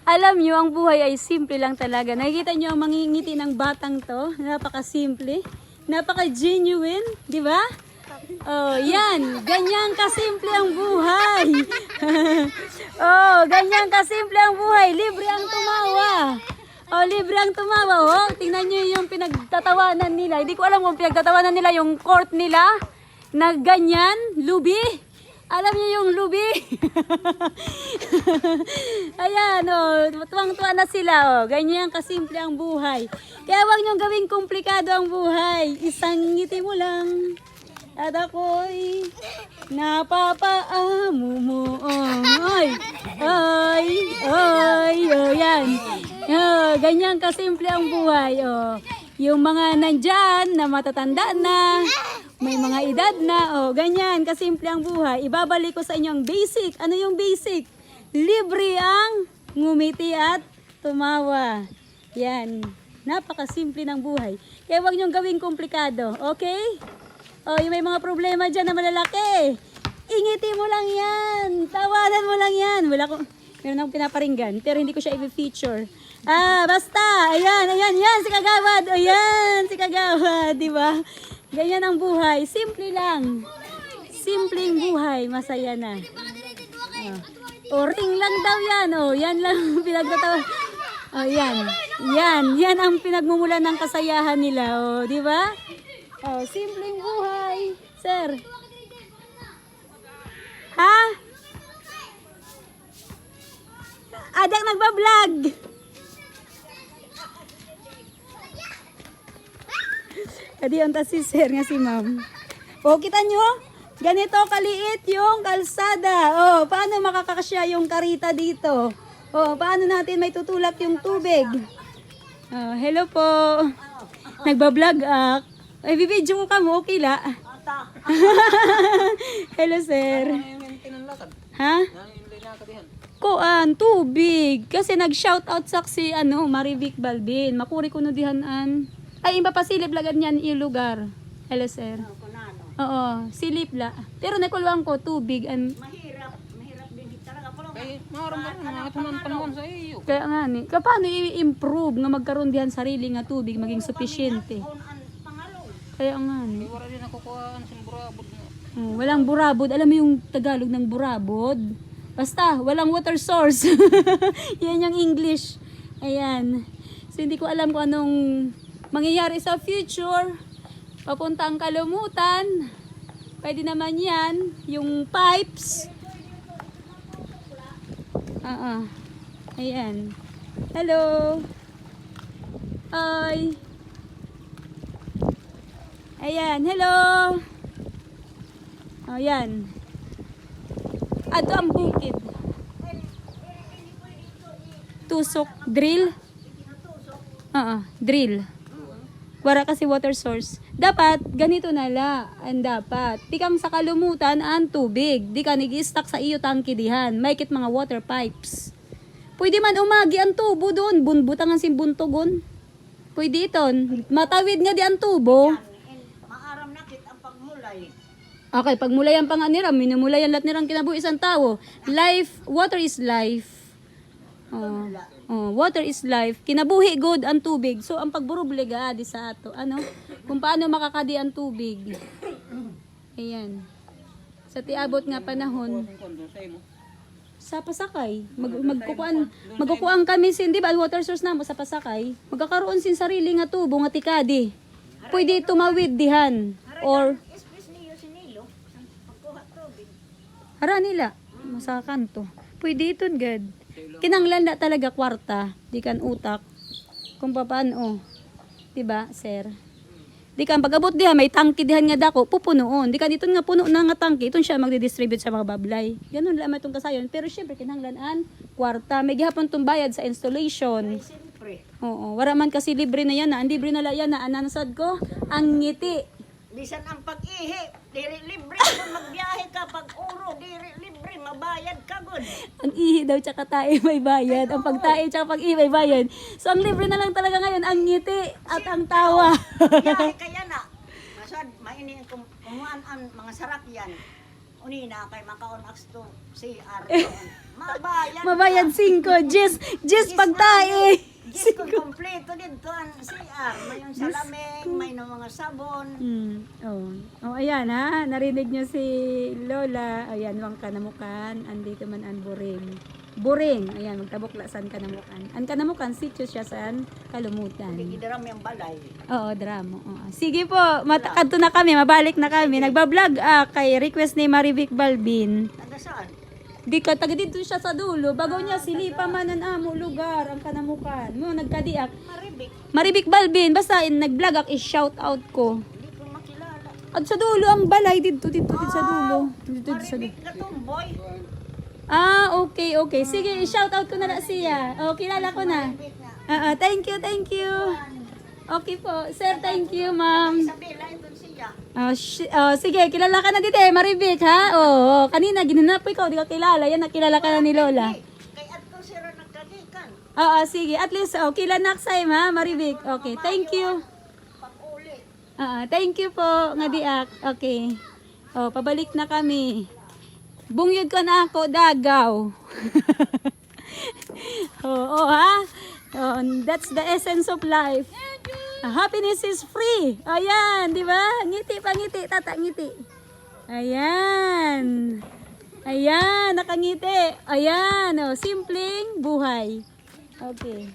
Alam nyo, ang buhay ay simple lang talaga. Nakikita nyo ang mangingiti ng batang to. Napaka-simple. Napaka-genuine. Di ba? Oh, yan. Ganyan kasimple ang buhay. Oh, ganyan kasimple ang buhay. Libre ang tumawa. Oh, libre ang tumawa. Oh, tingnan nyo yung pinagtatawanan nila. Hindi ko alam kung pinagtatawanan nila yung court nila. Na ganyan, lubi. Alam niyo yung lubi? Ayan, oh, tuwang-tuwa na sila, oh. Ganyan kasimple ang buhay. Kaya huwag niyong gawing komplikado ang buhay. Isang ngiti mo lang. At ako'y napapaamo mo. Ay, ay, ay, oh, yan. Oh, ganyan kasimple ang buhay, oh. Yung mga nandyan na matatanda na, may mga edad na, oh, ganyan, kasimple ang buhay. Ibabalik ko sa inyo ang basic. Ano yung basic? Libre ang ngumiti at tumawa. Yan, napakasimple ng buhay. Kaya huwag niyong gawing komplikado, okay? Oh, yung may mga problema dyan na malalaki, ingiti mo lang yan, tawanan mo lang yan. Meron akong pinaparinggan, pero hindi ko siya i-feature. Basta, ayan, yan, si Kagawad, ayan, si Kagawad, di ba? Ganyan ang buhay, simple lang. Simpleng buhay, masaya na. Ring lang daw yan, yan lang pinagtatawa. Yan ang pinagmumulan ng kasayahan nila, di ba? Simpleng buhay, sir. Ha? Adang nagbablog. Kadi ang si sir nga si ma'am. Kita nyo? Ganito kaliit yung kalsada. Paano makakasya yung karita dito? Paano natin may tutulak yung tubig? Hello po. Nagbablog ay bibidyo ko ka mo, okay la? Hello sir. Ha? Tubig. Kasi nag-shoutout sa si Marivic Balbin. Makuri ko no dihanan. Ay, impapasilip lagad niyan yung lugar. Hello, sir. Oo, silip la. Pero nakulwang ko, tubig. Mahirap din talaga. Kaya maramdaman sa iyo. Kaya nga ni. Paano i-improve nga magkaroon diyan sarili nga tubig, maging sufficiente? Kaya nga ni. Wala din nakukuhaan sa burabod. Walang burabod. Alam mo yung Tagalog ng burabod? Basta, walang water source. Yan yung English. Ayan. So, hindi ko alam kung anong mangyayari sa future. Papunta ang kalumutan. Pwede naman yan. Yung pipes. Ayan. Hello. Hi. Ayan. Hello. Ayan. Ato ang bukid. Tusok. Drill. Drill. Wala kasi water source. Dapat, ganito na la. Ang dapat. Di kang sa kalumutan ang tubig. Di ka nag-i-stack sa iyo tangki dihan. May kit mga water pipes. Pwede man umagi ang tubo doon. Bunbutang ang simbuntogon. Pwede iton. Matawid nga di ang tubo. Maaram na kit ang pagmulay. Okay, pagmulay ang panganira. Minumulay ang lahat nirang kinabuhi isang tao. Life, water is life. Water is life. Kinabuhi good ang tubig. So ang pagburubliga di sa ato. Kung paano makakadi ang tubig. Ayan. Sa tiabot nga panahon. Sa pasakay. Magkukuan kami sin, di ba? Water source na mo sa pasakay. Magkakaroon sin sarili nga tubo nga tikadi. Pwede tumawid dihan. Or hara nila. Sa kanto. Pwede iton gad. Kinanglan na talaga kwarta, di kan utak. Kung paano, di ba, sir? Di kan pag-abot diha may tangki dihan nga dako, pupunoon. Di kan iton nga puno na nga tangki, iton siya magdi-distribute sa mga bablay. Ganun lang itong kasayon. Pero syempre kinanglan kwarta, may gihapon tong bayad sa installation. Oo, wala man kasi libre na yan na. Ang libre na yan na anansad ko, ang ngiti. Bisan ang pag-ihi, diri libre kung magbiyahe ka pag-uro, diri libre, mabayad ka gud. Ang ihi daw tsaka tae may bayad. Ang pagtae tsaka pag-ihi may bayad. So ang libre na lang talaga ngayon, ang ngiti at ang tawa. Biyahe kaya na. Masad, maini kumuan ang mga sarakyan. Unina kay makaon max to CR. Mabayad. Mabayad 5. Jis pagtae. Yes, kung kompleto dito ang CR. May yung salaming, may ng mga sabon. Oh, ayan ha. Narinig nyo si Lola. Ayan, wang kanamukan. Andito man ang buring. Buring. Ayan, magtabok san kanamukan. Ang kanamukan, sityo siya san kalumutan. Igidaram yung balay. Oo, drama. Oo. Sige po, matakadto na kami. Mabalik na kami. Nagbablog kay request ni Marivic Balbin. Taga saan? Di ka, taga dito siya sa dulo. Bago niya silipa man ang amo lugar, ang kanamukan. Mo, nagkadiak. Maribik. Marivic Balbin, basta nag-vlog ak, i-shout out ko. Hindi ko makilala. At sa dulo, ang balay dito sa dulo. Dito sa dulo. Maribik na tumboy. Okay. Sige, i-shout out ko na lang siya. Oh, kilala ko na. Maribik na. Thank you. Okay po. Sir, thank you, ma'am. Isabela, ito siya. Sige, kilala ka na dito Marivic, ha? Kanina, ginanap ko ikaw, di ka kilala. Yan, nakilala ka na ni Lola. Kay ato sira nagkagikan. Sige. At least, kilala next time, ha, Marivic. Okay, thank you. Pag-uli. Thank you po, nga diak. Okay. Pabalik na kami. Bungyod ko na ako, Dagaw. Ha? That's the essence of life. Happiness is free. Ayan, di ba? Ngiti pa ngiti, tata ngiti. Ayan. Nakangiti. Ayan, simpleng buhay. Okay.